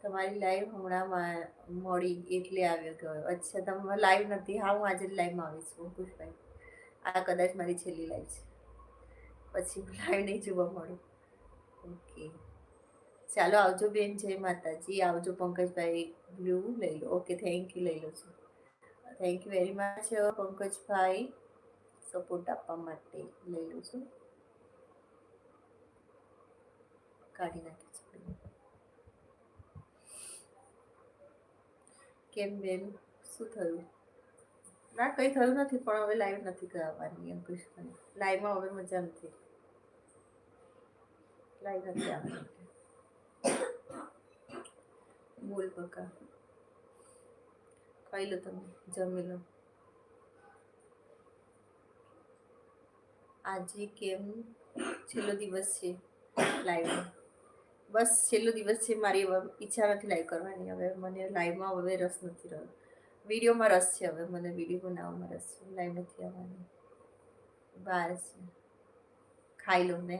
તમારી લાઈવ હમણાં મળી એટલે આવ્યો ગયો. અચ્છા, તમે લાઈવ નથી? હા, હું આજે લાઈવમાં આવીશ અંકુશભાઈ. આ કદાચ મારી છેલ્લી લાઈવ છે, પછી લાઈવ નહીં જોવા મળે. ઓકે, ચાલો આવજો બેન. જય માતાજી. આવજો પંકજભાઈ. બ્લુ લઈ લો. Okay, thank you. લઈ લો છો. Thank you very much Pankajbhai, support આપવા માટે. લઈ લો છું. કાઢી નાખી છે. કેમ બેન, શું થયું? ના, કંઈ થયું નથી, પણ હવે લાઈવ નથી કરવાની અંકુશભાઈ. લાઈવમાં હવે મજા નથી. લાઈવ નથી આવવાની. બોલ બકા. ખાઈ લો, તમે જમી લો. આજે કેમ છેલ્લો દિવસ છે લાઈવનો? બસ છેલ્લો દિવસ છે. મારી ઈચ્છા નથી લાઈવ કરવાની. હવે મને લાઈવમાં હવે રસ નથી રહ્યો. વિડીયોમાં રસ છે. હવે મને વિડીયો બનાવવામાં રસ છે. લાઈવ નથી આવવાની. બહાર છે. ખાઈ લો ને.